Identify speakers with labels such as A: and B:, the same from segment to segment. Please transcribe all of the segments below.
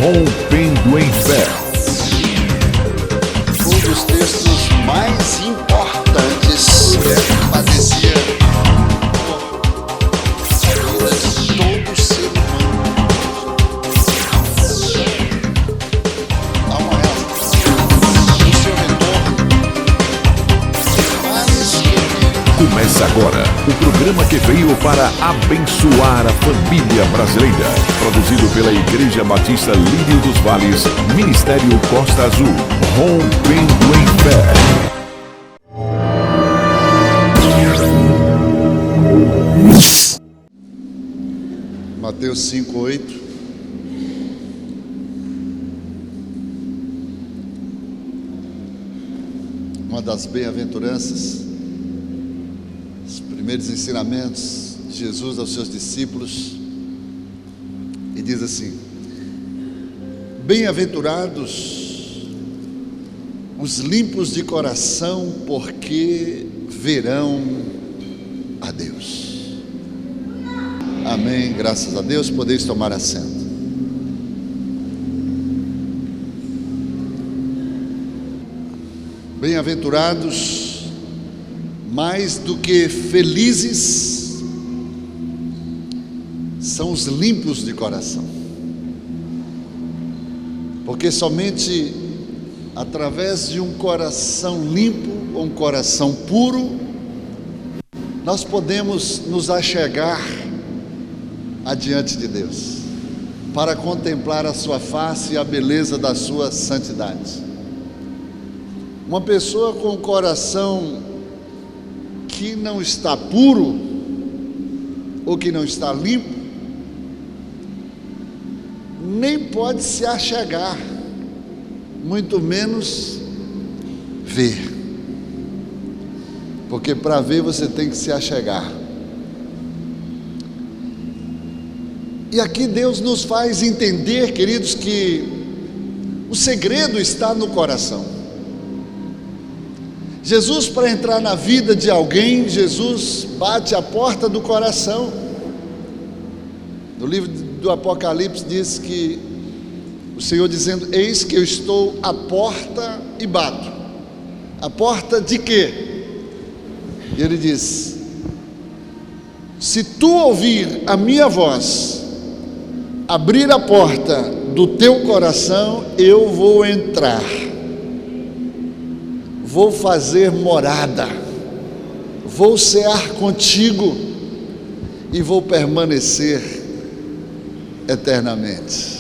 A: Rompendo em Fé.
B: Um dos textos mais importantes que padecia a vida de todo ser humano. Há uma reação no seu retorno.
A: Começa agora o programa que veio para abençoar a família brasileira. Produzido pela Igreja Batista Lírio dos Vales, Ministério Costa Azul. Rompendo em Fé.
B: Mateus 5:8. Uma das bem-aventuranças, os primeiros ensinamentos de Jesus aos seus discípulos, e diz assim: bem-aventurados os limpos de coração, porque verão a Deus. Amém, graças a Deus. Podeis tomar assento. Bem-aventurados, mais do que felizes, são os limpos de coração, porque somente através de um coração limpo, um coração puro, nós podemos nos achegar adiante de Deus, para contemplar a sua face e a beleza da sua santidade. Uma pessoa com o coração que não está puro, ou que não está limpo, nem pode se achegar, muito menos ver, porque para ver você tem que se achegar. E aqui Deus nos faz entender, queridos, que o segredo está no coração. Jesus, para entrar na vida de alguém, Jesus bate a porta do coração. No livro do Apocalipse diz que o Senhor dizendo: eis que eu estou à porta e bato. A porta de quê? E ele diz: se tu ouvir a minha voz, abrir a porta do teu coração, eu vou entrar, vou fazer morada, vou cear contigo e vou permanecer eternamente.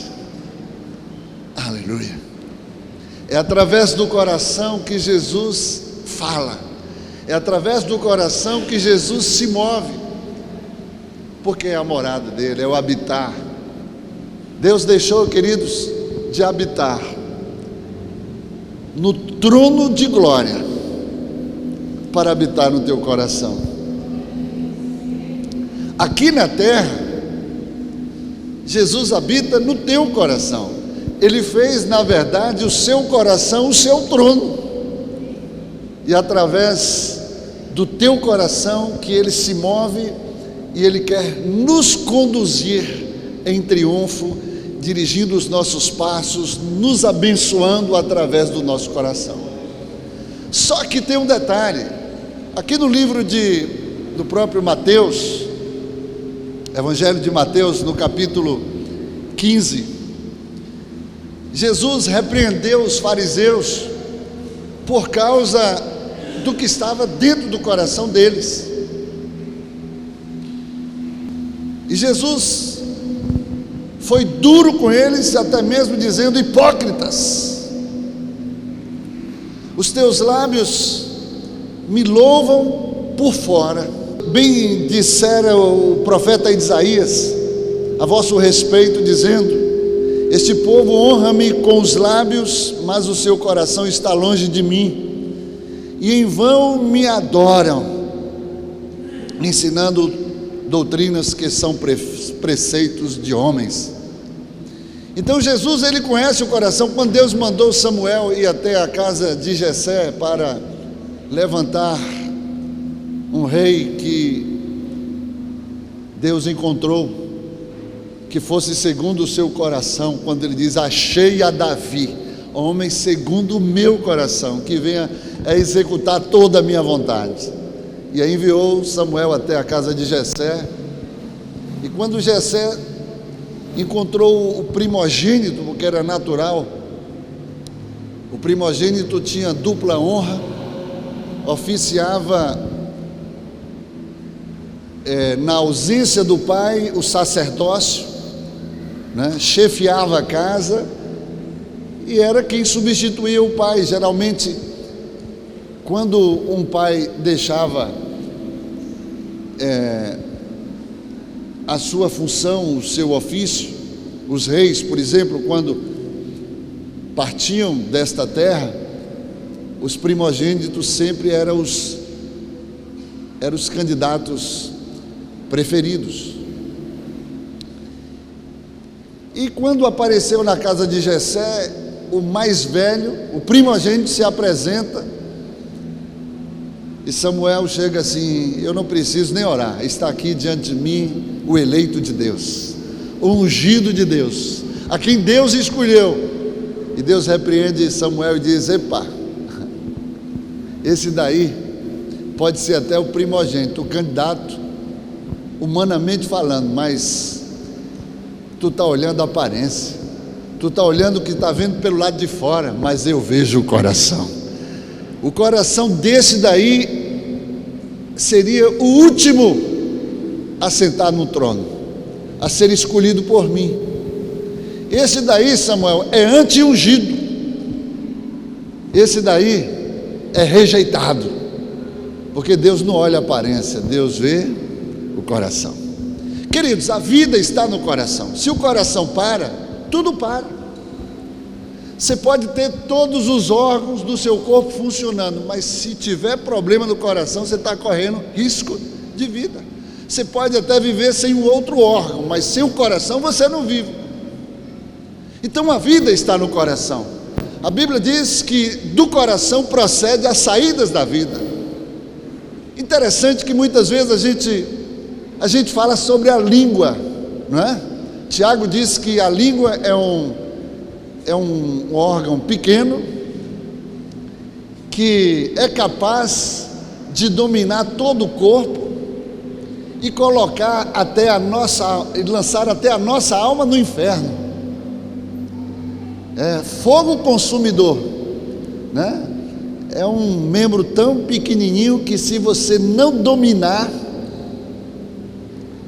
B: Aleluia. É através do coração que Jesus fala, é através do coração que Jesus se move, porque é a morada dele, é o habitar. Deus deixou, queridos, de habitar no trono de glória para habitar no teu coração. Aqui na terra, Jesus habita no teu coração. Ele fez, na verdade, o seu coração o seu trono. E através do teu coração que ele se move, e ele quer nos conduzir em triunfo, dirigindo os nossos passos, nos abençoando através do nosso coração. Só que tem um detalhe, aqui no livro do próprio Mateus, Evangelho de Mateus, no capítulo 15, Jesus repreendeu os fariseus por causa do que estava dentro do coração deles. E Jesus foi duro com eles, até mesmo dizendo: hipócritas, os teus lábios me louvam por fora. Bem dissera o profeta Isaías a vosso respeito, dizendo: este povo honra-me com os lábios, mas o seu coração está longe de mim, e em vão me adoram, ensinando doutrinas que são preceitos de homens. Então Jesus, ele conhece o coração. Quando Deus mandou Samuel ir até a casa de Jessé para levantar um rei que Deus encontrou, que fosse segundo o seu coração, quando ele diz: achei a Davi, homem segundo o meu coração, que venha a executar toda a minha vontade. E aí enviou Samuel até a casa de Jessé. E quando Jessé encontrou o primogênito, porque era natural, o primogênito tinha dupla honra, oficiava na ausência do pai o sacerdócio, né? Chefiava a casa e era quem substituía o pai. Geralmente, quando um pai deixava a sua função, o seu ofício, os reis, por exemplo, quando partiam desta terra, os primogênitos sempre eram os candidatos preferidos. E quando apareceu na casa de Jessé, o mais velho, o primogênito, se apresenta, e Samuel chega assim: eu não preciso nem orar, está aqui diante de mim o eleito de Deus, o ungido de Deus, a quem Deus escolheu. E Deus repreende Samuel e diz: epa, esse daí pode ser até o primogênito, o candidato, humanamente falando, mas tu está olhando a aparência, tu está olhando o que está vendo pelo lado de fora, mas eu vejo o coração. O coração desse daí seria o último a sentar no trono, a ser escolhido por mim. Esse daí, Samuel, é anti-ungido. Esse daí é rejeitado, porque Deus não olha a aparência, Deus vê o coração. Queridos, a vida está no coração. Se o coração para, tudo para. Você pode ter todos os órgãos do seu corpo funcionando, mas se tiver problema no coração, você está correndo risco de vida. Você pode até viver sem um outro órgão, mas sem o coração você não vive. Então a vida está no coração. A Bíblia diz que do coração procede as saídas da vida. Interessante que muitas vezes a gente fala sobre a língua, não é? Tiago diz que a língua é um órgão pequeno que é capaz de dominar todo o corpo e colocar lançar até a nossa alma no inferno. É fogo consumidor, né? É um membro tão pequenininho que, se você não dominar,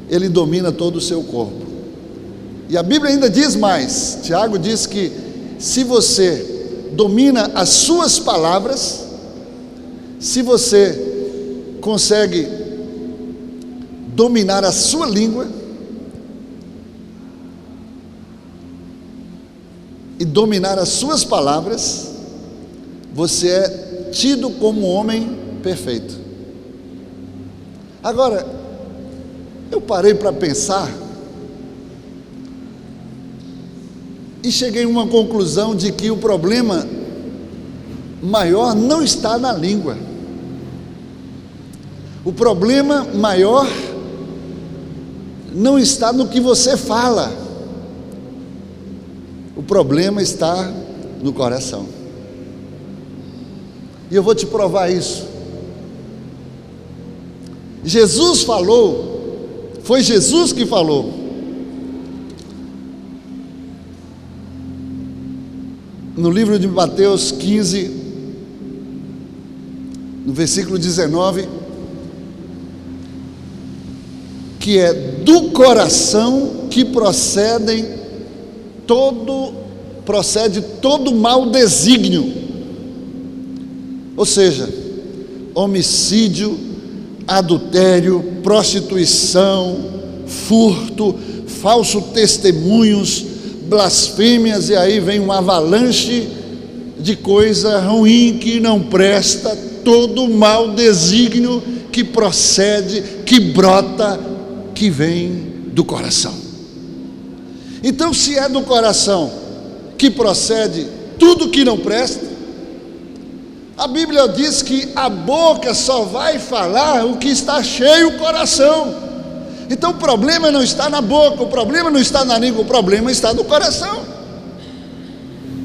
B: ele domina todo o seu corpo. E a Bíblia ainda diz mais. Tiago diz que se você domina as suas palavras, se você consegue dominar a sua língua e dominar as suas palavras, você é tido como um homem perfeito. Agora, eu parei para pensar e cheguei a uma conclusão de que o problema maior não está na língua. O problema maior não está no que você fala. O problema está no coração. E eu vou te provar isso. Jesus falou, foi Jesus que falou. No livro de Mateus 15, no versículo 19, que é do coração que procede todo mau desígnio, ou seja, homicídio, adultério, prostituição, furto, falso testemunhos, blasfêmias, e aí vem uma avalanche de coisa ruim que não presta, todo mau desígnio que procede, que brota, que vem do coração. Então, se é do coração que procede tudo que não presta, a Bíblia diz que a boca só vai falar o que está cheio o coração. Então o problema não está na boca, o problema não está na língua, o problema está no coração.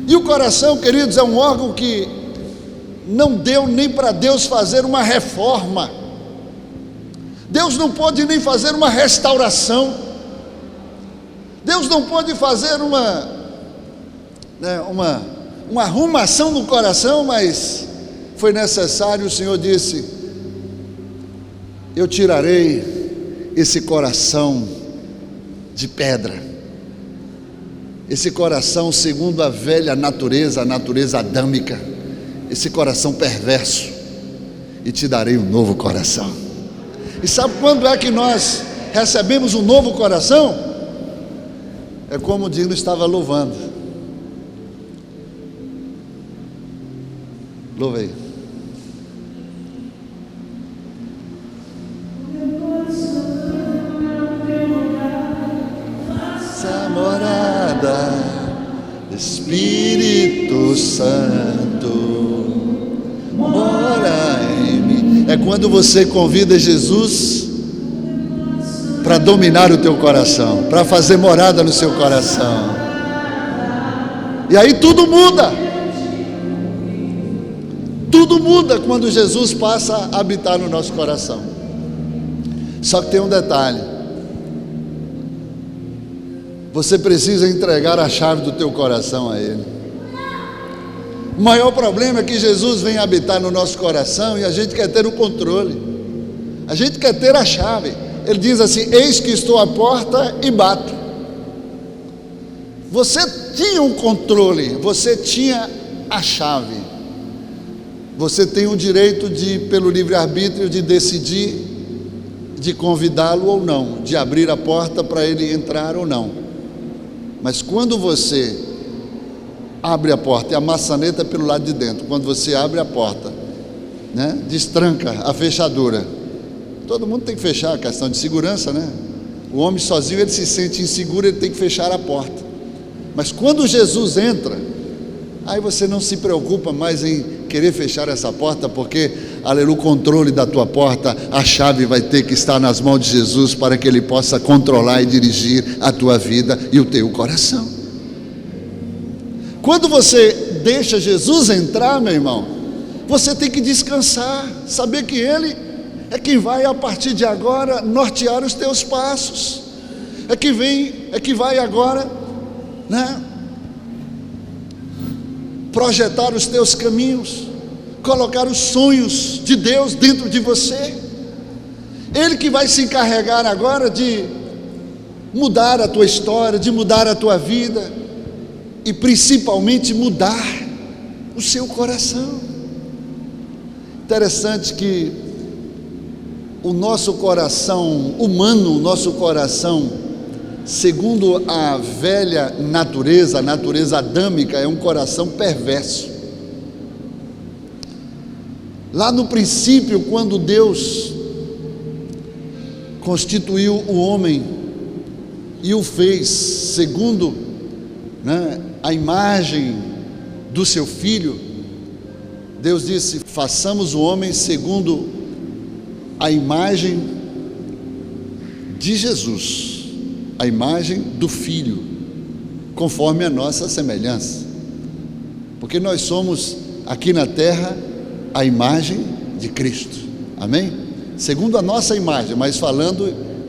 B: E o coração, queridos, é um órgão que não deu nem para Deus fazer uma reforma. Deus não pode nem fazer uma restauração. Deus não pode fazer uma arrumação no coração, mas foi necessário. O Senhor disse: eu tirarei esse coração de pedra, esse coração segundo a velha natureza, a natureza adâmica, esse coração perverso, e te darei um novo coração. E sabe quando é que nós recebemos um novo coração? É como o Dino estava louvando. Louvei. Essa morada, Espírito Santo, mora em mim. É quando você convida Jesus para dominar o teu coração, para fazer morada no seu coração. E aí tudo muda. Tudo muda quando Jesus passa a habitar no nosso coração. Só que tem um detalhe: você precisa entregar a chave do teu coração a Ele. O maior problema é que Jesus vem habitar no nosso coração e a gente quer ter o controle, a gente quer ter a chave. Ele diz assim: eis que estou à porta e bato. Você tinha um controle, você tinha a chave. Você tem o direito de, pelo livre-arbítrio, de decidir, de convidá-lo ou não, de abrir a porta para ele entrar ou não. Mas quando você abre a porta, e a maçaneta é pelo lado de dentro, quando você abre a porta, destranca a fechadura. Todo mundo tem que fechar, a questão de segurança, O homem sozinho, ele se sente inseguro, ele tem que fechar a porta. Mas quando Jesus entra, aí você não se preocupa mais em querer fechar essa porta, porque, aleluia, o controle da tua porta, a chave vai ter que estar nas mãos de Jesus, para que Ele possa controlar e dirigir a tua vida e o teu coração. Quando você deixa Jesus entrar, meu irmão, você tem que descansar, saber que Ele é quem vai, a partir de agora, nortear os teus passos, é que vai agora, projetar os teus caminhos, colocar os sonhos de Deus dentro de você. Ele que vai se encarregar agora de mudar a tua história, de mudar a tua vida e principalmente mudar o seu coração. Interessante que o nosso coração humano, o nosso coração, segundo a velha natureza, a natureza adâmica, é um coração perverso. Lá no princípio, quando Deus constituiu o homem e o fez segundo a imagem do seu filho, Deus disse: façamos o homem segundo a imagem de Jesus, a imagem do Filho, conforme a nossa semelhança, porque nós somos aqui na terra a imagem de Cristo, amém? Segundo a nossa imagem, mas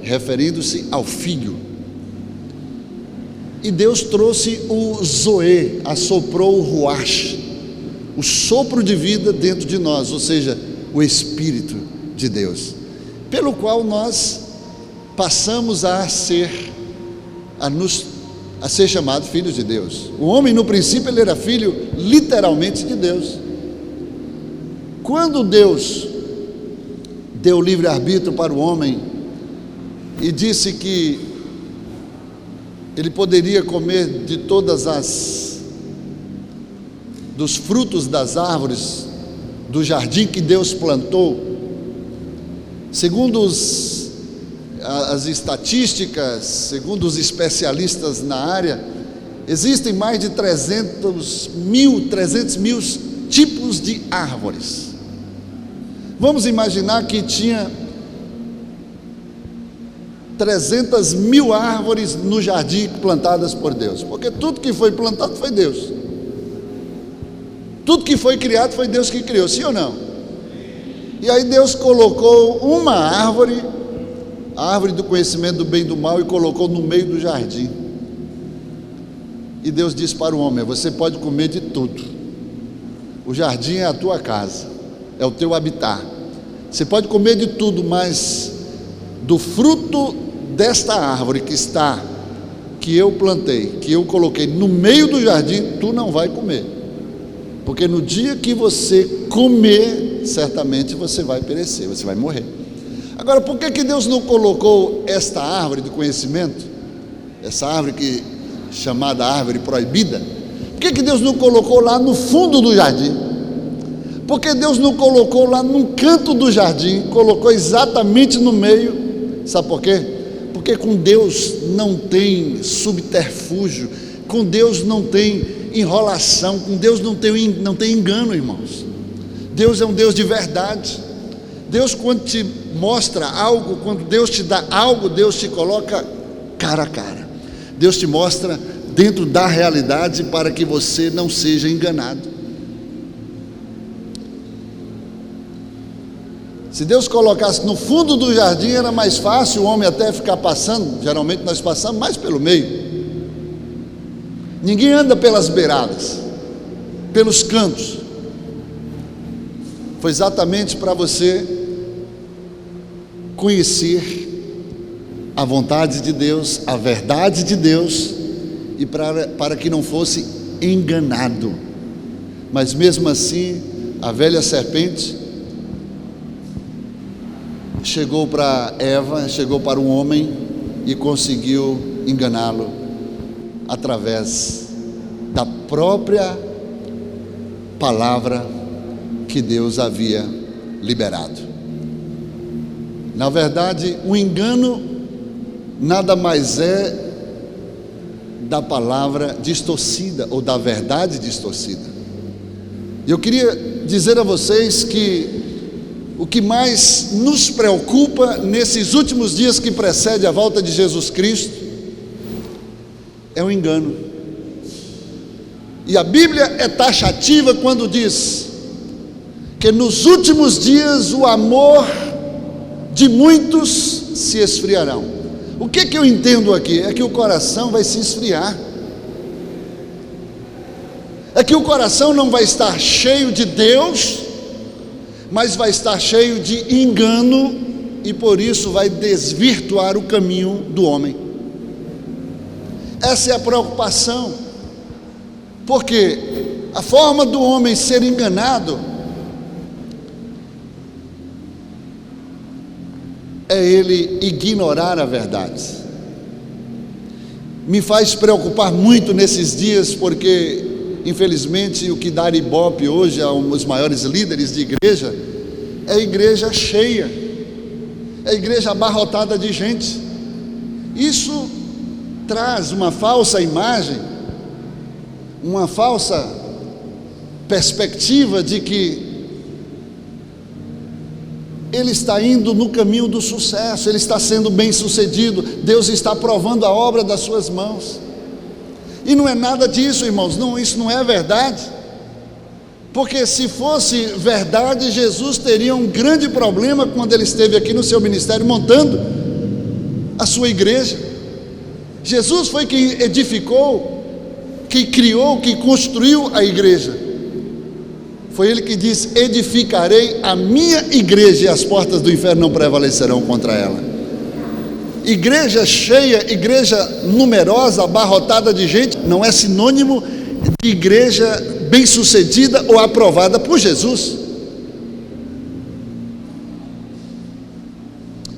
B: referindo-se ao Filho. E Deus trouxe o Zoe, assoprou o Ruach, o sopro de vida dentro de nós, ou seja, o Espírito de Deus, pelo qual nós passamos a ser chamados filhos de Deus. O homem no princípio ele era filho literalmente de Deus. Quando Deus deu livre-arbítrio para o homem e disse que ele poderia comer de dos frutos das árvores do jardim que Deus plantou, segundo as estatísticas, segundo os especialistas na área, existem mais de 300 mil tipos de árvores. Vamos imaginar que tinha 300 mil árvores no jardim plantadas por Deus, porque tudo que foi plantado foi Deus, tudo que foi criado foi Deus que criou, sim ou não? E aí Deus colocou uma árvore, a árvore do conhecimento do bem e do mal, e colocou no meio do jardim. E Deus disse para o homem: você pode comer de tudo, o jardim é a tua casa, é o teu habitat, você pode comer de tudo, mas do fruto desta árvore que eu plantei, que eu coloquei no meio do jardim, tu não vai comer, porque no dia que você comer, certamente você vai perecer, você vai morrer. Agora, por que Deus não colocou esta árvore do conhecimento, essa árvore chamada árvore proibida, por que Deus não colocou lá no fundo do jardim? Por que Deus não colocou lá num canto do jardim, colocou exatamente no meio? Sabe por quê? Porque com Deus não tem subterfúgio, com Deus não tem enrolação, com Deus não tem engano, irmãos. Deus é um Deus de verdade. Deus, quando te mostra algo, quando Deus te dá algo, Deus te coloca cara a cara. Deus te mostra dentro da realidade para que você não seja enganado. Se Deus colocasse no fundo do jardim, era mais fácil o homem até ficar passando. Geralmente nós passamos mais pelo meio. Ninguém anda pelas beiradas, pelos cantos. Foi exatamente para você conhecer a vontade de Deus, a verdade de Deus, e para que não fosse enganado. Mas mesmo assim, a velha serpente chegou para Eva, chegou para um homem e conseguiu enganá-lo através da própria palavra que Deus havia liberado. Na verdade, o engano nada mais é da palavra distorcida, ou da verdade distorcida. E eu queria dizer a vocês que o que mais nos preocupa nesses últimos dias que precedem a volta de Jesus Cristo é o engano. E a Bíblia é taxativa quando diz que nos últimos dias o amor de muitos se esfriarão. O que eu entendo aqui? É que o coração vai se esfriar. É que o coração não vai estar cheio de Deus, mas vai estar cheio de engano, e por isso vai desvirtuar o caminho do homem. Essa é a preocupação, porque a forma do homem ser enganado é ele ignorar a verdade. Me faz preocupar muito nesses dias, porque infelizmente o que dá ibope hoje aos maiores líderes de igreja é a igreja cheia, é a igreja abarrotada de gente. Isso traz uma falsa imagem, uma falsa perspectiva de que ele está indo no caminho do sucesso, ele está sendo bem sucedido, Deus está aprovando a obra das suas mãos. E não é nada disso, irmãos, não, isso não é verdade, porque se fosse verdade, Jesus teria um grande problema quando ele esteve aqui no seu ministério montando a sua igreja. Jesus foi quem edificou, que criou, que construiu a igreja. Foi ele que disse: edificarei a minha igreja e as portas do inferno não prevalecerão contra ela. Igreja cheia, igreja numerosa, abarrotada de gente, não é sinônimo de igreja bem-sucedida ou aprovada por Jesus.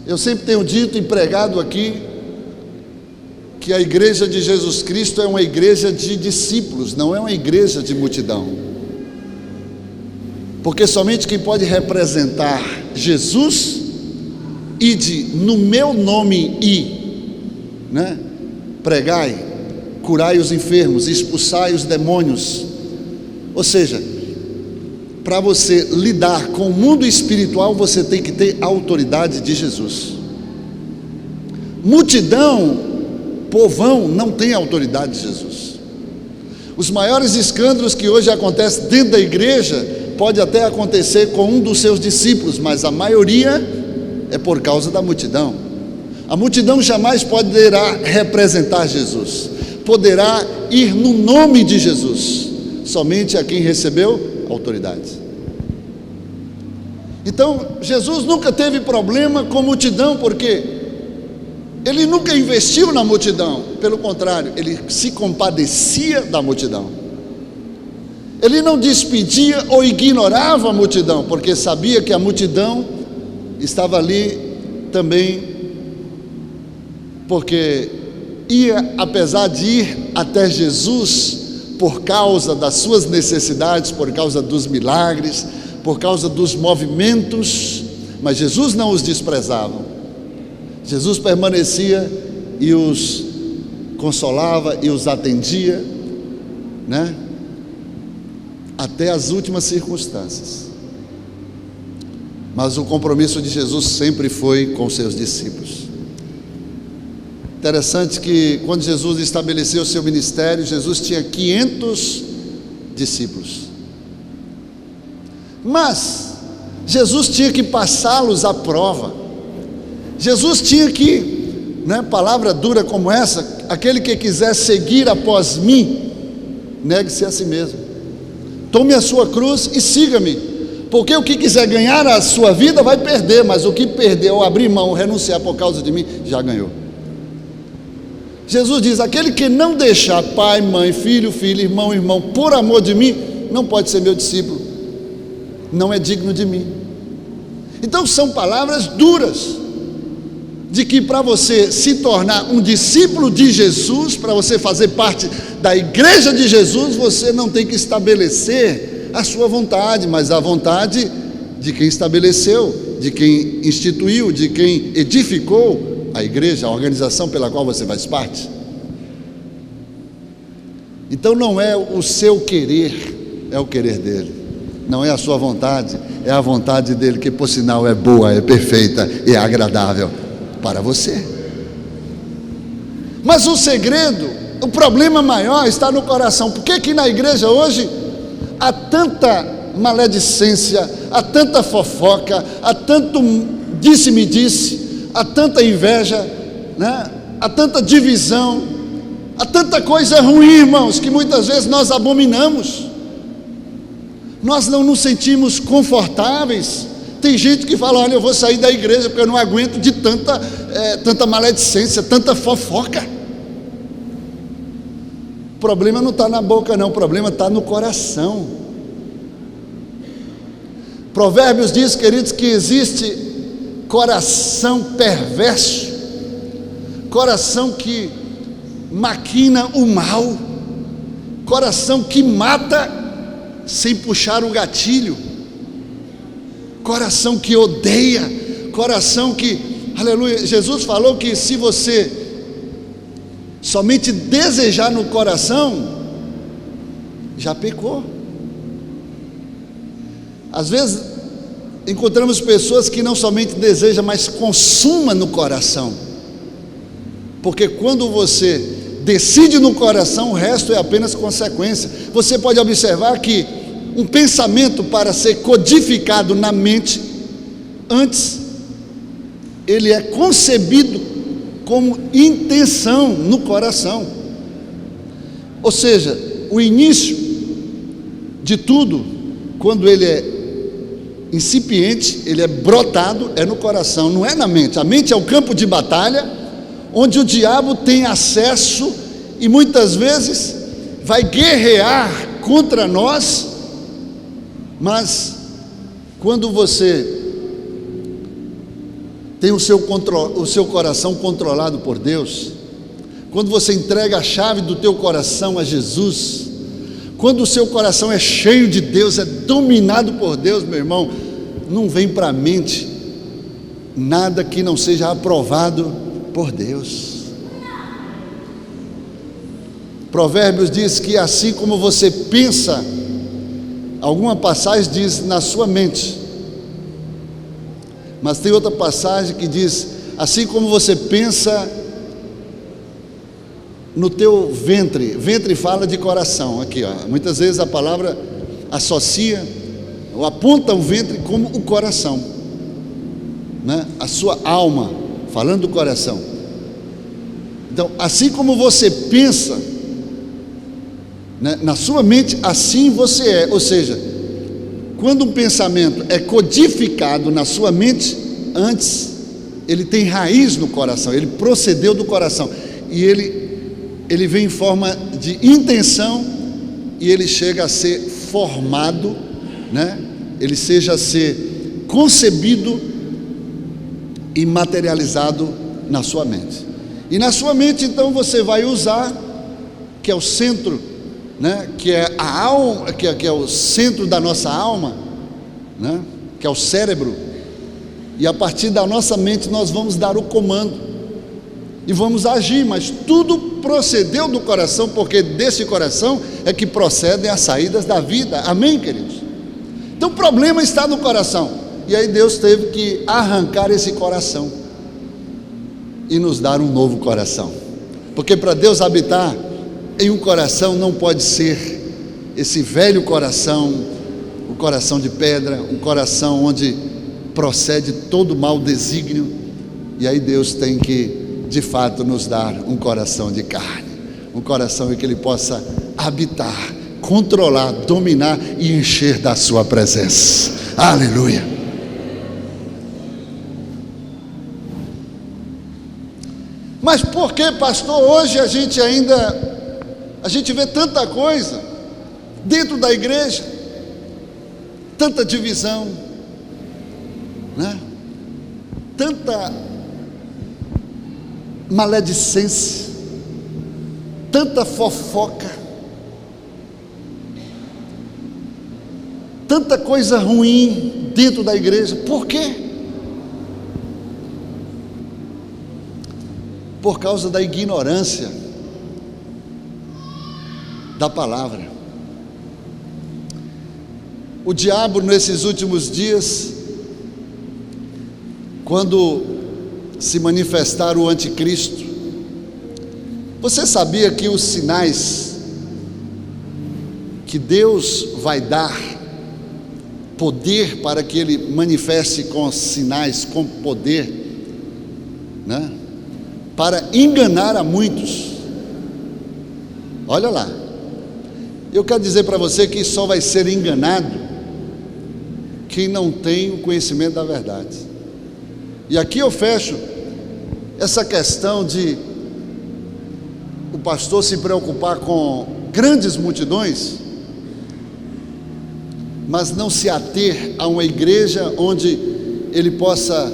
B: Eu sempre tenho dito e pregado aqui que a igreja de Jesus Cristo é uma igreja de discípulos, não é uma igreja de multidão. Porque somente quem pode representar Jesus, ide no meu nome pregai, curai os enfermos, expulsai os demônios. Ou seja, para você lidar com o mundo espiritual, você tem que ter a autoridade de Jesus. multidão, povão, não tem autoridade de Jesus. Os maiores escândalos que hoje acontecem dentro da igreja, pode até acontecer com um dos seus discípulos, mas a maioria é por causa da multidão. A multidão jamais poderá representar Jesus, poderá ir no nome de Jesus, somente a quem recebeu autoridade. Então, Jesus nunca teve problema com multidão, porque ele nunca investiu na multidão, pelo contrário, ele se compadecia da multidão. Ele não despedia ou ignorava a multidão, porque sabia que a multidão estava ali também, porque ia, apesar de ir até Jesus, por causa das suas necessidades, por causa dos milagres, por causa dos movimentos, mas Jesus não os desprezava. Jesus permanecia e os consolava e os atendia, né? Até as últimas circunstâncias. Mas o compromisso de Jesus sempre foi com seus discípulos. Interessante que quando Jesus estabeleceu o seu ministério, Jesus tinha 500 discípulos. Mas Jesus tinha que passá-los à prova. Jesus tinha que, né, palavra dura como essa, aquele que quiser seguir após mim, negue-se a si mesmo. Tome a sua cruz e siga-me. Porque o que quiser ganhar a sua vida vai perder, mas o que perder ou abrir mão ou renunciar por causa de mim, já ganhou. Jesus diz: aquele que não deixar pai, mãe, filho, filha, irmão, irmão, por amor de mim, não pode ser meu discípulo, não é digno de mim. Então são palavras duras, de que para você se tornar um discípulo de Jesus, para você fazer parte da igreja de Jesus, você não tem que estabelecer a sua vontade, mas a vontade de quem estabeleceu, de quem instituiu, de quem edificou a igreja, a organização pela qual você faz parte. Então não é o seu querer, é o querer dele. Não é a sua vontade, é a vontade dele, que por sinal é boa, é perfeita e é agradável para você. Mas o segredo, o problema maior está no coração. Por que que na igreja hoje há tanta maledicência, há tanta fofoca, há tanto disse-me-disse, há tanta inveja, né? Há tanta divisão, há tanta coisa ruim, irmãos, que muitas vezes nós abominamos. Nós não nos sentimos confortáveis. Tem gente que fala: olha, eu vou sair da igreja porque eu não aguento de tanta maledicência, tanta fofoca. O problema não está na boca não, o problema está no coração. Provérbios diz, queridos, que existe coração perverso, coração que maquina o mal, coração que mata sem puxar o gatilho, coração que odeia, coração que, aleluia, Jesus falou que se você somente desejar no coração, já pecou. Às vezes encontramos pessoas que não somente desejam, mas consuma no coração, porque quando você decide no coração, o resto é apenas consequência. Você pode observar que um pensamento, para ser codificado na mente, antes ele é concebido como intenção no coração. Ou seja, o início de tudo, quando ele é incipiente, ele é brotado, é no coração, não é na mente. A mente é o campo de batalha, onde o diabo tem acesso e muitas vezes vai guerrear contra nós. Mas quando você tem o seu coração controlado por Deus, quando você entrega a chave do teu coração a Jesus, quando o seu coração é cheio de Deus, é dominado por Deus, meu irmão, não vem para a mente nada que não seja aprovado por Deus. Provérbios diz que assim como você pensa, alguma passagem diz na sua mente, mas tem outra passagem que diz: assim como você pensa no teu ventre. Ventre fala de coração, aqui ó. Muitas vezes a palavra associa ou aponta o ventre como o coração, né? A sua alma, falando do coração. Então, assim como você pensa, né, na sua mente, assim você é. Ou seja, quando um pensamento é codificado na sua mente, antes ele tem raiz no coração, ele procedeu do coração, e ele vem em forma de intenção, e ele chega a ser formado, né? Ele seja a ser concebido e materializado na sua mente. E na sua mente, então, você vai usar, que é o centro, né? Que é a alma, que é o centro da nossa alma, né? Que é o cérebro. E a partir da nossa mente nós vamos dar o comando e vamos agir, mas tudo procedeu do coração, porque desse coração é que procedem as saídas da vida. Amém, queridos? Então o problema está no coração, e aí Deus teve que arrancar esse coração e nos dar um novo coração, porque para Deus habitar em um coração não pode ser esse velho coração, o coração de pedra, um coração onde procede todo mau desígnio. E aí Deus tem que, de fato, nos dar um coração de carne, um coração em que Ele possa habitar, controlar, dominar e encher da sua presença. Aleluia. Mas por que, pastor, hoje a gente vê tanta coisa dentro da igreja, tanta divisão, né? Tanta maledicência, tanta fofoca, tanta coisa ruim dentro da igreja. Por quê? Por causa da ignorância da palavra. O diabo, nesses últimos dias, quando se manifestar o anticristo, você sabia que os sinais que Deus vai dar poder para que Ele manifeste com sinais, com poder, né? Para enganar a muitos. Olha lá, eu quero dizer para você que só vai ser enganado quem não tem o conhecimento da verdade. E aqui eu fecho essa questão de o pastor se preocupar com grandes multidões, mas não se ater a uma igreja onde ele possa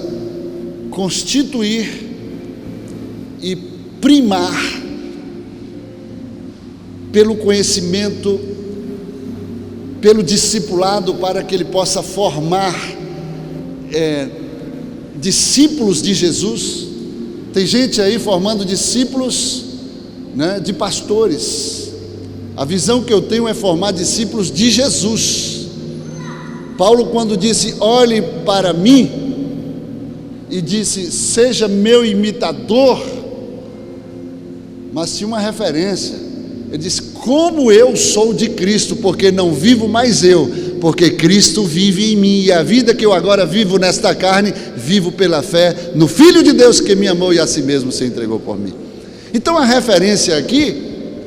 B: constituir e primar pelo conhecimento, pelo discipulado, para que ele possa formar discípulos de Jesus. Tem gente aí formando discípulos, né, de pastores. A visão que eu tenho é formar discípulos de Jesus. Paulo, quando disse olhe para mim, e disse seja meu imitador, mas tinha uma referência. Ele disse como eu sou de Cristo, porque não vivo mais eu, porque Cristo vive em mim, e a vida que eu agora vivo nesta carne, vivo pela fé no Filho de Deus que me amou e a si mesmo se entregou por mim. Então a referência aqui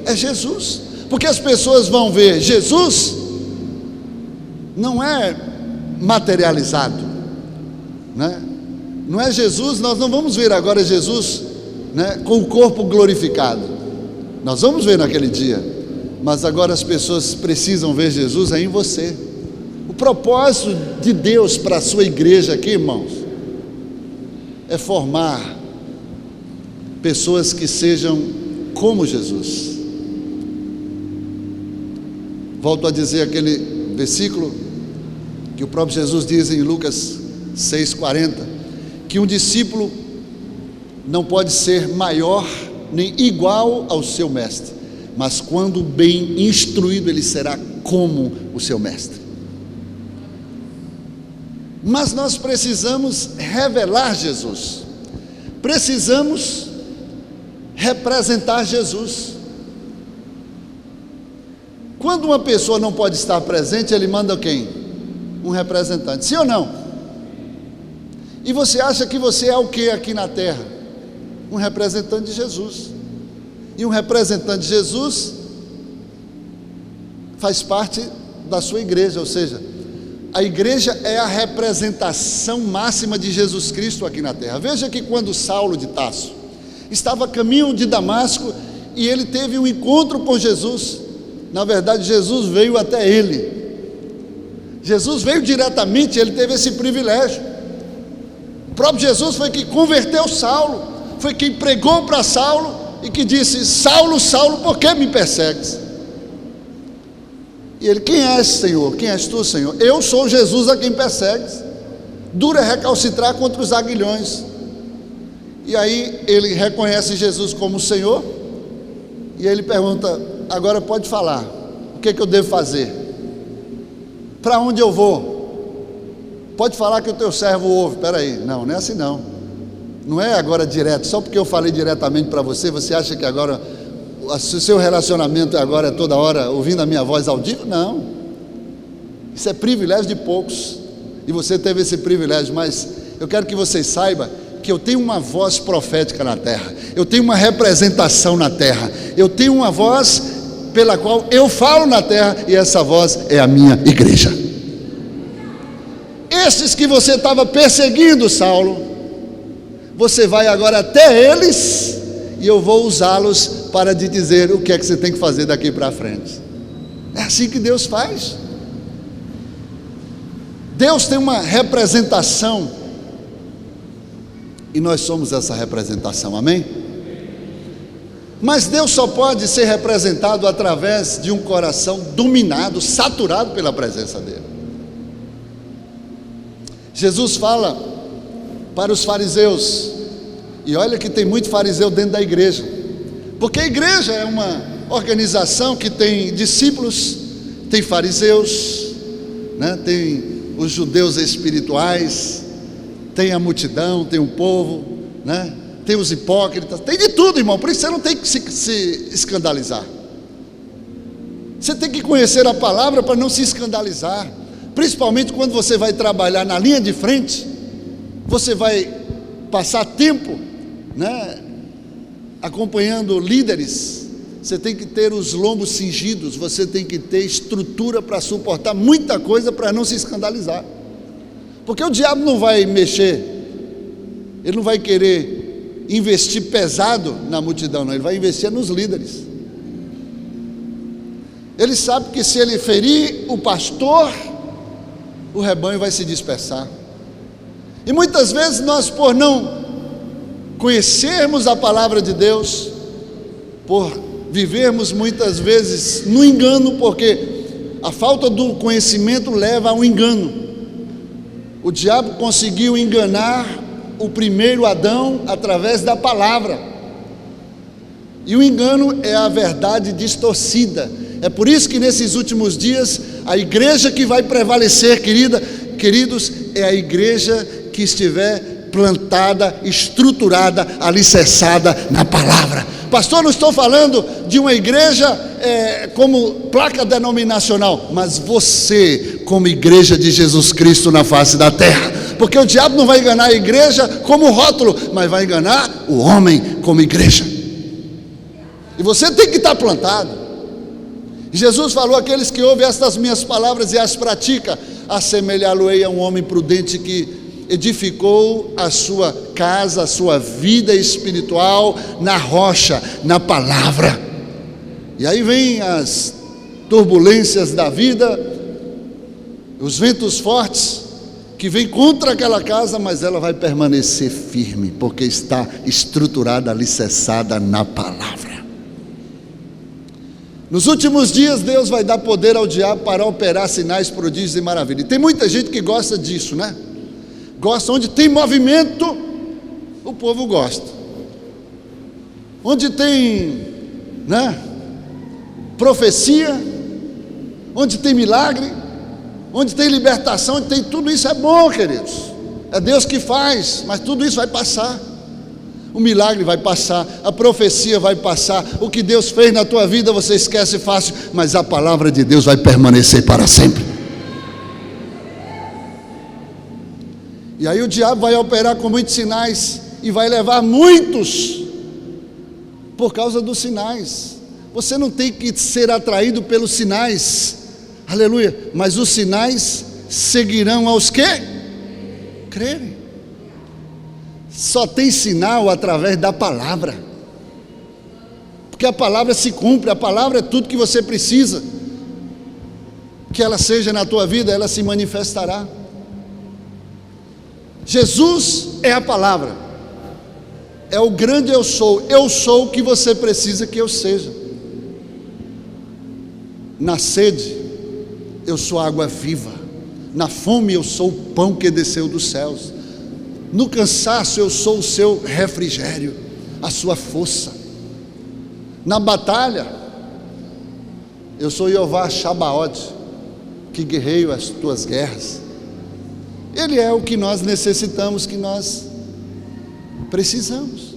B: é Jesus, porque as pessoas vão ver Jesus, não é materializado, né? Não é Jesus, nós não vamos ver agora Jesus, né, com o corpo glorificado. Nós vamos ver naquele dia, mas agora as pessoas precisam ver Jesus em você. O propósito de Deus para a sua igreja aqui, irmãos, é formar pessoas que sejam como Jesus. Volto a dizer aquele versículo que o próprio Jesus diz em Lucas 6,40, que um discípulo não pode ser maior nem igual ao seu mestre, mas quando bem instruído ele será como o seu mestre. Mas nós precisamos revelar Jesus, precisamos representar Jesus. Quando uma pessoa não pode estar presente, ele manda quem? Um representante, sim ou não? E você acha que você é o que aqui na terra? Um representante de Jesus. E um representante de Jesus faz parte da sua igreja, ou seja, a igreja é a representação máxima de Jesus Cristo aqui na terra. Veja que quando Saulo de Tarso estava a caminho de Damasco e ele teve um encontro com Jesus, na verdade Jesus veio até ele. Jesus veio diretamente, ele teve esse privilégio. O próprio Jesus foi quem converteu Saulo, foi quem pregou para Saulo e que disse: Saulo, Saulo, por que me persegues? E ele: quem és, Senhor? Quem és tu, Senhor? Eu sou Jesus a quem persegues. Duro é recalcitrar contra os aguilhões. E aí ele reconhece Jesus como Senhor, e ele pergunta: agora pode falar, o que é que eu devo fazer? Para onde eu vou? Pode falar que o teu servo ouve. Espera aí, não é assim não. Não é agora direto, só porque eu falei diretamente para você, você acha que agora o seu relacionamento agora é toda hora ouvindo a minha voz audível? Não, isso é privilégio de poucos, e você teve esse privilégio, mas eu quero que vocês saibam que eu tenho uma voz profética na terra, eu tenho uma representação na terra, eu tenho uma voz pela qual eu falo na terra, e essa voz é a minha igreja. Esses que você estava perseguindo, Saulo, você vai agora até eles, e eu vou usá-los para te dizer o que é que você tem que fazer daqui para frente. É assim que Deus faz. Deus tem uma representação, e nós somos essa representação, amém? Mas Deus só pode ser representado através de um coração dominado, saturado pela presença dele. Jesus fala para os fariseus, e olha que tem muito fariseu dentro da igreja, porque a igreja é uma organização que tem discípulos, tem fariseus, né? Tem os judeus espirituais, tem a multidão, tem o povo, né? Tem os hipócritas, tem de tudo, irmão. Por isso você não tem que se escandalizar. Você tem que conhecer a palavra para não se escandalizar, principalmente quando você vai trabalhar na linha de frente. Você vai passar tempo, né, acompanhando líderes. Você tem que ter os lombos cingidos, você tem que ter estrutura para suportar muita coisa, para não se escandalizar, porque o diabo não vai mexer, ele não vai querer investir pesado na multidão, não, ele vai investir nos líderes. Ele sabe que se ele ferir o pastor, o rebanho vai se dispersar. E muitas vezes nós, por não conhecermos a palavra de Deus, por vivermos muitas vezes no engano, porque a falta do conhecimento leva ao engano. O diabo conseguiu enganar o primeiro Adão através da palavra, e o engano é a verdade distorcida. É por isso que nesses últimos dias a igreja que vai prevalecer, queridos, é a igreja que estiver plantada, estruturada, alicerçada na palavra. Pastor, não estou falando de uma igreja como placa denominacional, mas você como igreja de Jesus Cristo na face da terra, porque o diabo não vai enganar a igreja como rótulo, mas vai enganar o homem como igreja, e você tem que estar plantado. Jesus falou: aqueles que ouvem estas minhas palavras e as praticam, assemelhá-lo-ei a um homem prudente que edificou a sua casa, a sua vida espiritual na rocha, na palavra. E aí vem as turbulências da vida, os ventos fortes que vêm contra aquela casa, mas ela vai permanecer firme, porque está estruturada, alicerçada na palavra. Nos últimos dias Deus vai dar poder ao diabo para operar sinais, prodígios e maravilhas. E tem muita gente que gosta disso, né? Gosta, onde tem movimento, o povo gosta. Onde tem, né, profecia, onde tem milagre, onde tem libertação, onde tem tudo isso, é bom, queridos. É Deus que faz, mas tudo isso vai passar. O milagre vai passar, a profecia vai passar, o que Deus fez na tua vida você esquece fácil, mas a palavra de Deus vai permanecer para sempre. E aí o diabo vai operar com muitos sinais e vai levar muitos por causa dos sinais. Você não tem que ser atraído pelos sinais, aleluia, mas os sinais seguirão aos que crerem. Só tem sinal através da palavra, porque a palavra se cumpre, a palavra é tudo que você precisa, que ela seja na tua vida, ela se manifestará. Jesus é a palavra, é o grande eu sou o que você precisa que eu seja. Na sede, eu sou a água viva, na fome eu sou o pão que desceu dos céus, no cansaço eu sou o seu refrigério, a sua força. Na batalha, eu sou Jeová Shabaoth, que guerreio as tuas guerras. Ele é o que nós necessitamos, que nós precisamos.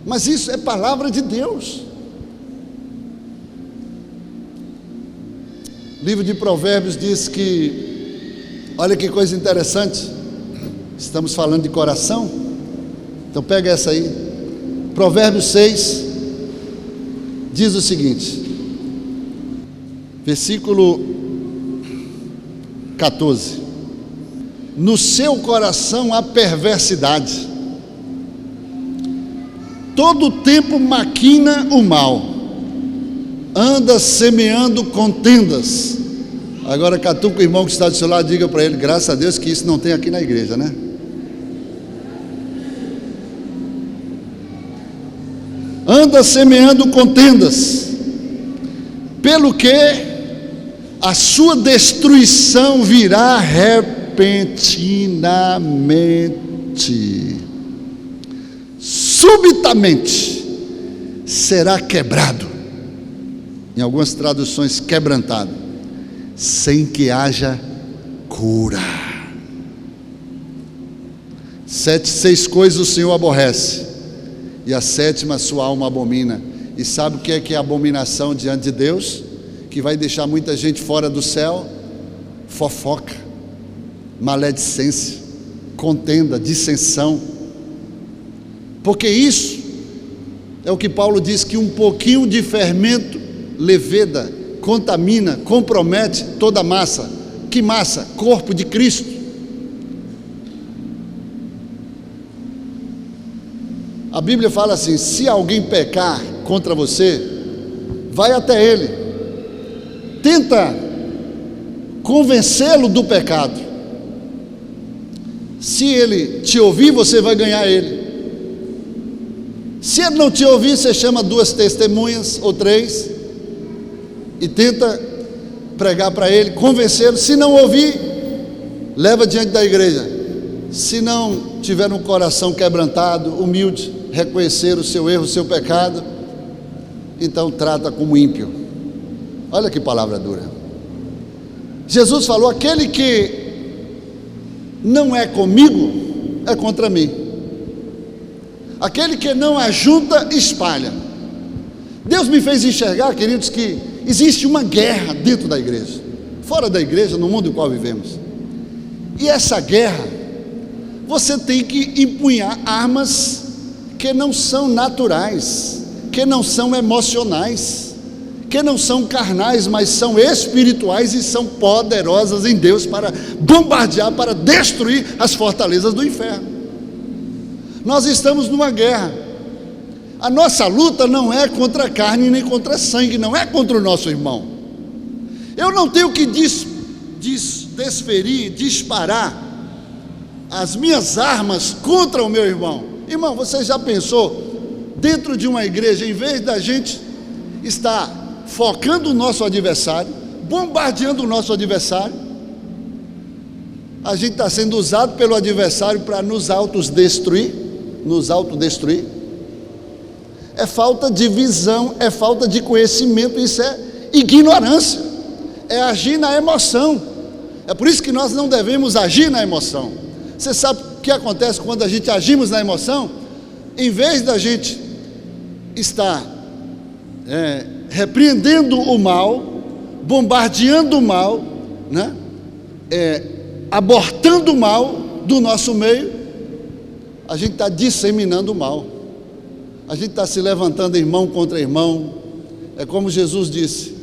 B: Mas isso é palavra de Deus. O livro de Provérbios diz que, olha que coisa interessante, estamos falando de coração, então pega essa aí, Provérbios 6, diz o seguinte, versículo 14: no seu coração há perversidade, todo tempo maquina o mal, anda semeando contendas. Agora catuca o irmão que está do seu lado, diga para ele, graças a Deus que isso não tem aqui na igreja, né? Anda semeando contendas, pelo que a sua destruição virá repentinamente, subitamente será quebrado, em algumas traduções quebrantado, sem que haja cura. 6 coisas o Senhor aborrece, e a 7ª sua alma abomina. E sabe o que é abominação diante de Deus? Que vai deixar muita gente fora do céu: fofoca, maledicência, contenda, dissensão. Porque isso é o que Paulo diz, que um pouquinho de fermento leveda, contamina, compromete toda a massa. Que massa? Corpo de Cristo. A Bíblia fala assim: se alguém pecar contra você, vai até ele, tenta convencê-lo do pecado. Se ele te ouvir, você vai ganhar ele. Se ele não te ouvir, você chama 2 testemunhas ou 3 e tenta pregar para ele, convencê-lo. Se não ouvir, leva diante da igreja. Se não tiver um coração quebrantado, humilde, reconhecer o seu erro, o seu pecado, então trata como ímpio. Olha que palavra dura. Jesus falou: aquele que não é comigo é contra mim, aquele que não ajunta espalha. Deus me fez enxergar, queridos, que existe uma guerra dentro da igreja, fora da igreja, no mundo no qual vivemos. E essa guerra, você tem que empunhar armas que não são naturais, que não são emocionais, que não são carnais, mas são espirituais e são poderosas em Deus para bombardear, para destruir as fortalezas do inferno. Nós estamos numa guerra. A nossa luta não é contra a carne nem contra sangue, não é contra o nosso irmão. Eu não tenho que desferir, disparar as minhas armas contra o meu irmão. Irmão, você já pensou, dentro de uma igreja, em vez da gente estar focando o nosso adversário, bombardeando o nosso adversário, a gente está sendo usado pelo adversário para nos autodestruir? É falta de visão, é falta de conhecimento, isso é ignorância, é agir na emoção. É por isso que nós não devemos agir na emoção. Você sabe o que acontece quando a gente agimos na emoção? em vez da gente estar repreendendo o mal, bombardeando o mal, né? Abortando o mal do nosso meio, a gente está disseminando o mal. A gente está se levantando irmão contra irmão. É como Jesus disse: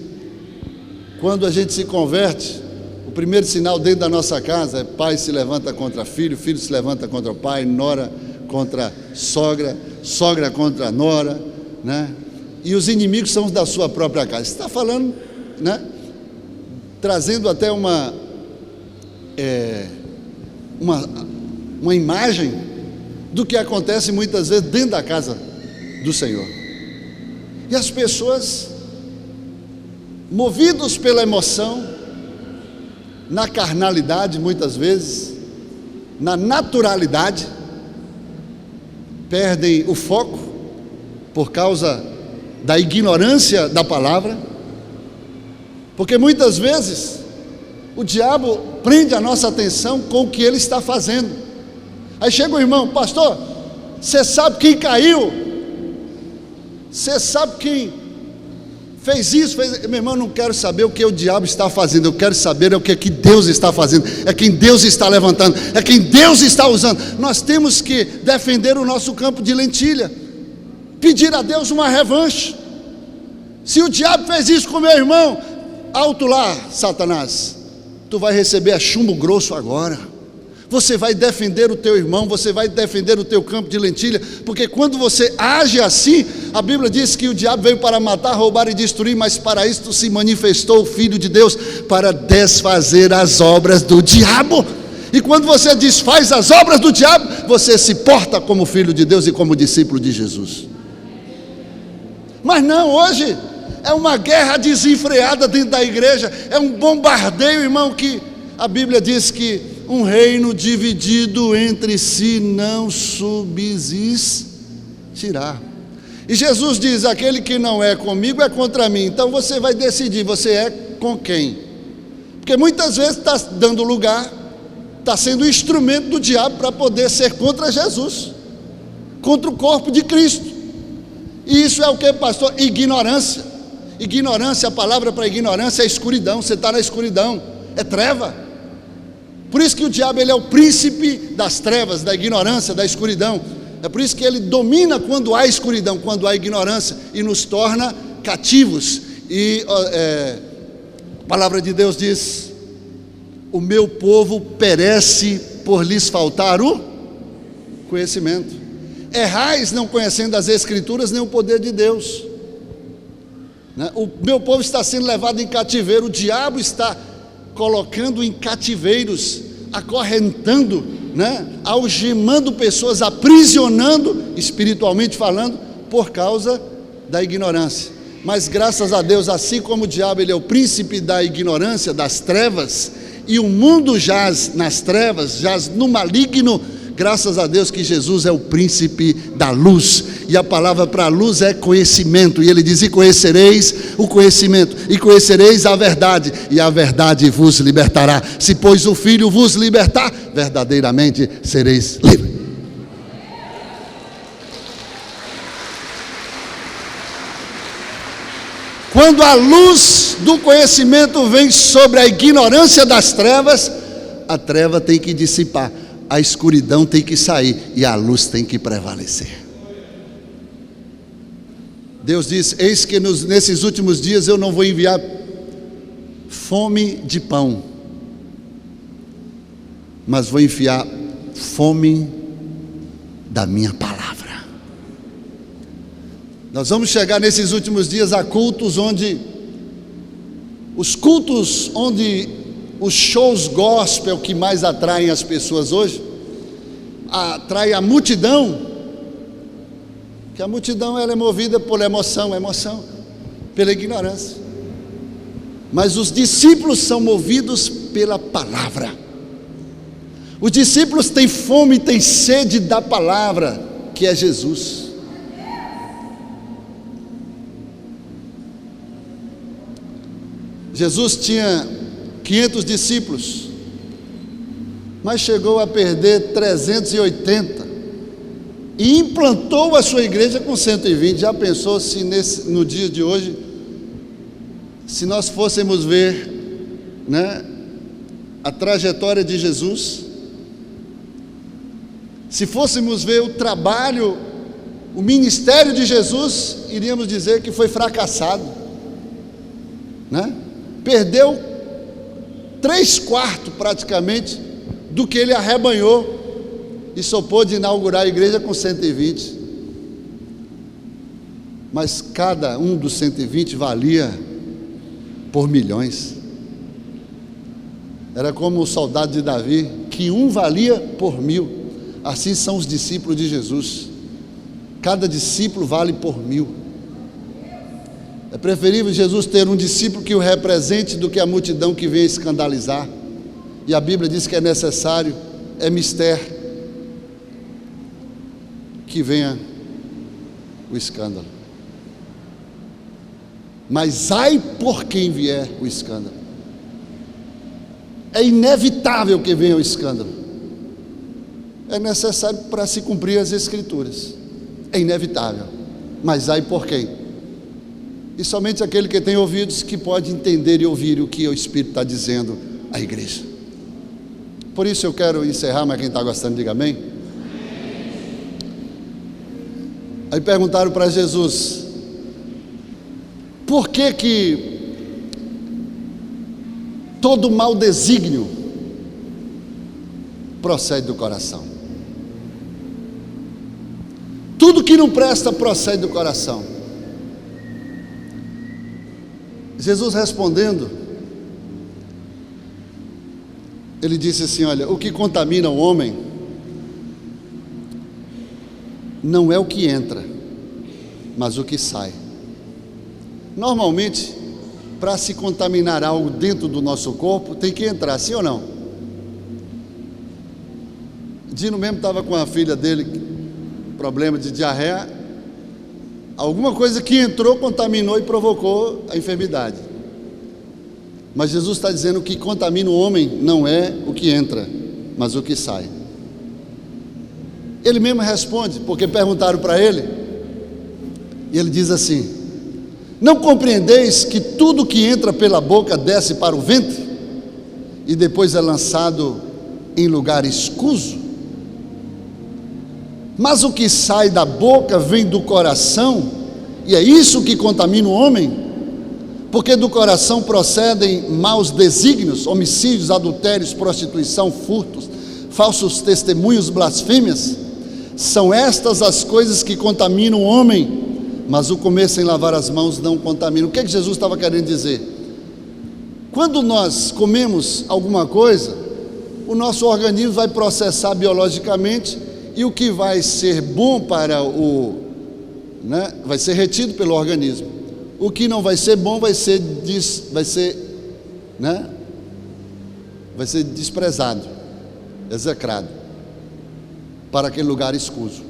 B: quando a gente se converte, o primeiro sinal dentro da nossa casa é pai se levanta contra filho, filho se levanta contra o pai, nora contra sogra, sogra contra nora, né? E os inimigos são os da sua própria casa. Você está falando, né? Trazendo até uma imagem do que acontece muitas vezes dentro da casa do Senhor. E as pessoas, movidos pela emoção, na carnalidade muitas vezes, na naturalidade, perdem o foco por causa da ignorância da palavra, porque muitas vezes o diabo prende a nossa atenção com o que ele está fazendo. Aí chega o irmão: pastor, você sabe quem caiu? Você sabe quem fez isso? Meu irmão, não quero saber o que o diabo está fazendo, eu quero saber o que Deus está fazendo, é quem Deus está levantando, é quem Deus está usando. Nós temos que defender o nosso campo de lentilha, pedir a Deus uma revanche. Se o diabo fez isso com meu irmão, alto lá, Satanás, tu vai receber a chumbo grosso agora. Você vai defender o teu irmão, você vai defender o teu campo de lentilha, porque quando você age assim, a Bíblia diz que o diabo veio para matar, roubar e destruir, mas para isto se manifestou o Filho de Deus, para desfazer as obras do diabo. E quando você desfaz as obras do diabo, você se porta como filho de Deus e como discípulo de Jesus. Mas não, hoje é uma guerra desenfreada dentro da igreja, é um bombardeio, irmão, que a Bíblia diz que um reino dividido entre si não subsistirá. E Jesus diz: aquele que não é comigo é contra mim. Então você vai decidir, você é com quem? Porque muitas vezes está dando lugar, está sendo instrumento do diabo para poder ser contra Jesus, contra o corpo de Cristo. E isso é o que, pastor? Ignorância. Ignorância, a palavra para ignorância é escuridão. Você está na escuridão, é treva. Por isso que o diabo, ele é o príncipe das trevas, da ignorância, da escuridão. É por isso que ele domina quando há escuridão, quando há ignorância, e nos torna cativos. E a palavra de Deus diz: o meu povo perece por lhes faltar o conhecimento. Errais não conhecendo as Escrituras nem o poder de Deus, né? O meu povo está sendo levado em cativeiro. O diabo está colocando em cativeiros, acorrentando, né? Algemando pessoas, aprisionando, espiritualmente falando, por causa da ignorância. Mas graças a Deus, assim como o diabo, ele é o príncipe da ignorância, das trevas, e o mundo jaz nas trevas, jaz no maligno, graças a Deus que Jesus é o príncipe da luz, e a palavra para a luz é conhecimento, e ele diz: e conhecereis o conhecimento, e conhecereis a verdade, e a verdade vos libertará. Se pois o Filho vos libertar, verdadeiramente sereis livres. Quando a luz do conhecimento vem sobre a ignorância das trevas, a treva tem que dissipar, a escuridão tem que sair e a luz tem que prevalecer. Deus diz: eis que nesses últimos dias eu não vou enviar fome de pão, mas vou enviar fome da minha palavra. Nós vamos chegar nesses últimos dias a cultos onde os shows gospel que mais atraem as pessoas hoje, atrai a multidão, que a multidão ela é movida por emoção, pela ignorância. Mas os discípulos são movidos pela palavra. Os discípulos têm fome e têm sede da palavra, que é Jesus. Jesus tinha 500 discípulos, mas chegou a perder 380, e implantou a sua igreja com 120. Já pensou se no dia de hoje, se nós fôssemos ver, né, a trajetória de Jesus, se fôssemos ver o trabalho, o ministério de Jesus, iríamos dizer que foi fracassado, né? Perdeu 3/4 praticamente do que ele arrebanhou, e só pôde inaugurar a igreja com 120. Mas cada um dos 120 valia por milhões. Era como o soldado de Davi, que um valia por 1000. Assim são os discípulos de Jesus. Cada discípulo vale por 1000. É preferível Jesus ter um discípulo que o represente do que a multidão que vem escandalizar. E a Bíblia diz que é necessário, é mister, que venha o escândalo. Mas ai por quem vier o escândalo. É inevitável que venha o escândalo. É necessário para se cumprir as Escrituras. É inevitável. Mas ai por quem? E somente aquele que tem ouvidos que pode entender e ouvir o que o Espírito está dizendo à igreja. Por isso eu quero encerrar, mas quem está gostando diga amém. Aí perguntaram para Jesus: por que todo mau desígnio procede do coração? Tudo que não presta procede do coração. Jesus respondendo, ele disse assim: olha, o que contamina o homem não é o que entra, mas o que sai. Normalmente, para se contaminar algo dentro do nosso corpo, tem que entrar, sim ou não? Dino mesmo estava com a filha dele, problema de diarreia, alguma coisa que entrou, contaminou e provocou a enfermidade. Mas Jesus está dizendo que contamina o homem não é o que entra, mas o que sai. Ele mesmo responde, porque perguntaram para ele, e ele diz assim: não compreendeis que tudo que entra pela boca desce para o ventre, e depois é lançado em lugar escuso? Mas o que sai da boca vem do coração, e é isso que contamina o homem, porque do coração procedem maus desígnios, homicídios, adultérios, prostituição, furtos, falsos testemunhos, blasfêmias. São estas as coisas que contaminam o homem, mas o comer sem lavar as mãos não contamina. O que é que Jesus estava querendo dizer? Quando nós comemos alguma coisa, o nosso organismo vai processar biologicamente, e o que vai ser bom para vai ser retido pelo organismo. O que não vai ser bom vai ser desprezado, execrado para aquele lugar escuso.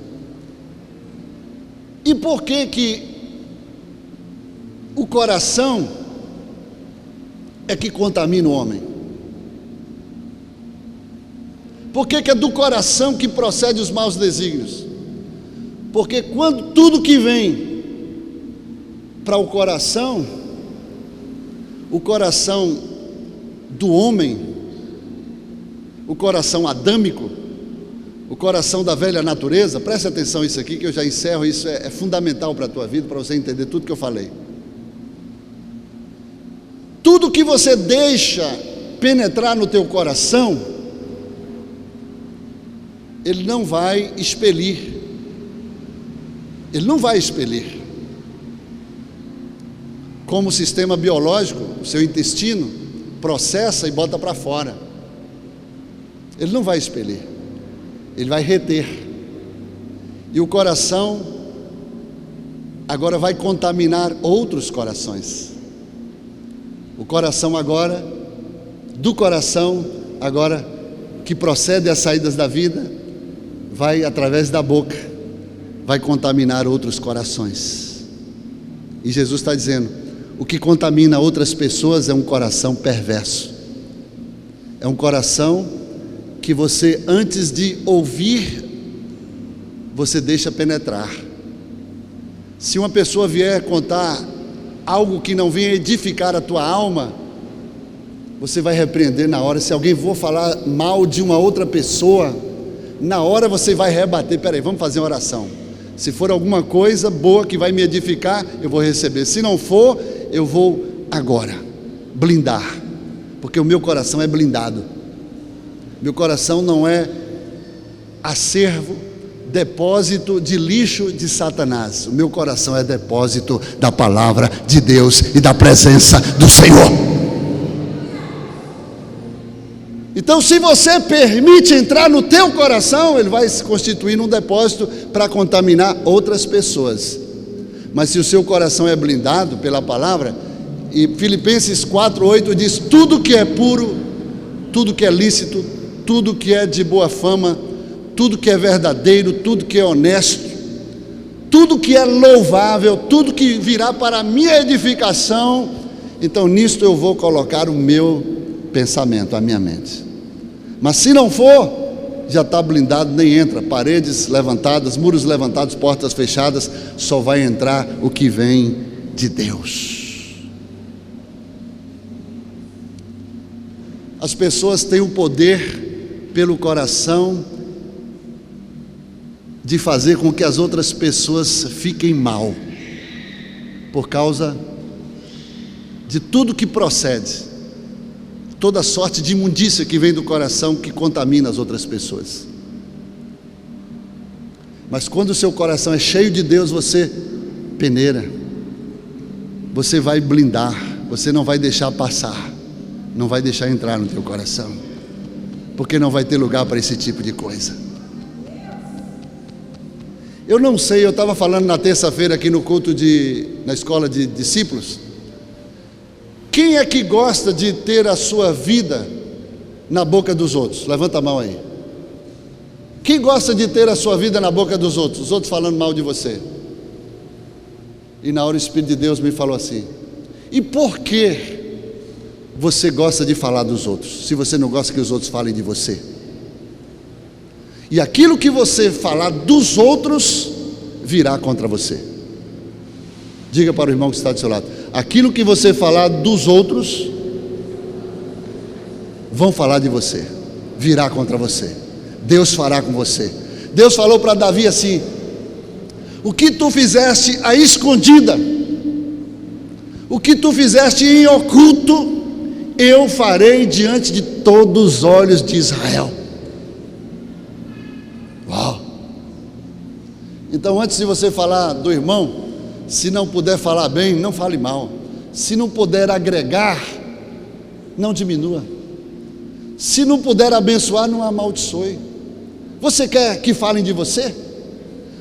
B: E por que o coração é que contamina o homem? Por que é do coração que procede os maus desígnios? Porque quando tudo que vem para o coração do homem, o coração adâmico, o coração da velha natureza, preste atenção isso aqui que eu já encerro, isso é fundamental para a tua vida, para você entender tudo que eu falei. Tudo que você deixa penetrar no teu coração, ele não vai expelir. Ele não vai expelir. Como o sistema biológico, o seu intestino processa e bota para fora. Ele não vai expelir. Ele vai reter. E o coração agora vai contaminar outros corações. O coração agora, do coração agora, que procede às saídas da vida, vai através da boca, vai contaminar outros corações. E Jesus está dizendo, o que contamina outras pessoas é um coração perverso. É um coração que você, antes de ouvir, você deixa penetrar. Se uma pessoa vier contar algo que não venha edificar a tua alma, você vai repreender na hora. Se alguém for falar mal de uma outra pessoa, na hora você vai rebater. Peraí, vamos fazer uma oração. Se for alguma coisa boa que vai me edificar, eu vou receber. Se não for, eu vou agora blindar, porque o meu coração é blindado. Meu coração não é acervo, depósito de lixo de Satanás. O meu coração é depósito da palavra de Deus e da presença do Senhor. Então, se você permite entrar no teu coração, ele vai se constituir num depósito para contaminar outras pessoas. Mas se o seu coração é blindado pela palavra, e Filipenses 4:8 diz: tudo que é puro, tudo que é lícito, tudo que é de boa fama, tudo que é verdadeiro, tudo que é honesto, tudo que é louvável, tudo que virá para a minha edificação, então nisto eu vou colocar o meu pensamento, a minha mente. Mas se não for, já está blindado, nem entra. Paredes levantadas, muros levantados, portas fechadas, só vai entrar o que vem de Deus. As pessoas têm o poder pelo coração de fazer com que as outras pessoas fiquem mal, por causa de tudo que procede, toda sorte de imundícia que vem do coração, que contamina as outras pessoas. Mas quando o seu coração é cheio de Deus, você peneira, você vai blindar, você não vai deixar passar, não vai deixar entrar no teu coração, porque não vai ter lugar para esse tipo de coisa. Eu não sei, eu estava falando na terça-feira aqui no culto na escola de discípulos. Quem é que gosta de ter a sua vida na boca dos outros? Levanta a mão aí. Quem gosta de ter a sua vida na boca dos outros? Os outros falando mal de você. E na hora o Espírito de Deus me falou assim: e por que você gosta de falar dos outros, se você não gosta que os outros falem de você? E aquilo que você falar dos outros virá contra você. Diga para o irmão que está do seu lado: aquilo que você falar dos outros, vão falar de você, virá contra você. Deus fará com você. Deus falou para Davi assim: o que tu fizeste à escondida, o que tu fizeste em oculto, eu farei diante de todos os olhos de Israel. Uau! Então, antes de você falar do irmão, se não puder falar bem, não fale mal. Se não puder agregar, não diminua. Se não puder abençoar, não amaldiçoe. Você quer que falem de você?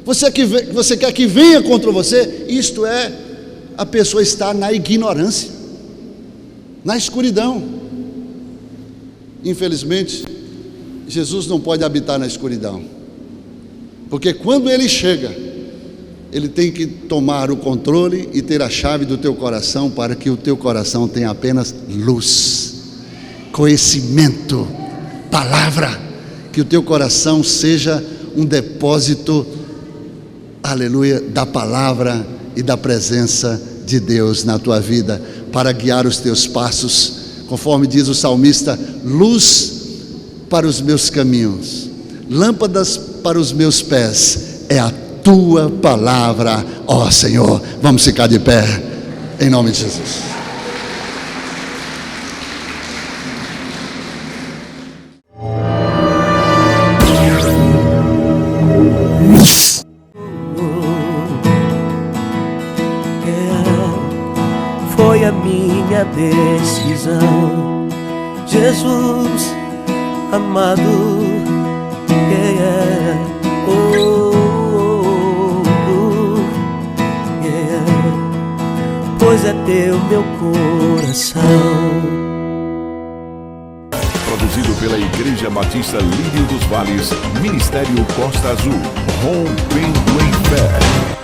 B: Você quer que venha contra você? Isto é, a pessoa está na ignorância, na escuridão. Infelizmente, Jesus não pode habitar na escuridão, porque quando Ele chega, Ele tem que tomar o controle e ter a chave do teu coração, para que o teu coração tenha apenas luz, conhecimento, palavra, que o teu coração seja um depósito, aleluia, da palavra e da presença de Deus na tua vida, para guiar os teus passos, conforme diz o salmista: luz para os meus caminhos, lâmpadas para os meus pés, é a tua palavra, ó Senhor. Vamos ficar de pé, em nome de Jesus.
C: Foi a minha decisão, Jesus amado, pois é teu meu coração.
A: Produzido pela Igreja Batista Lírio dos Vales, Ministério Costa Azul, rompendo em fé.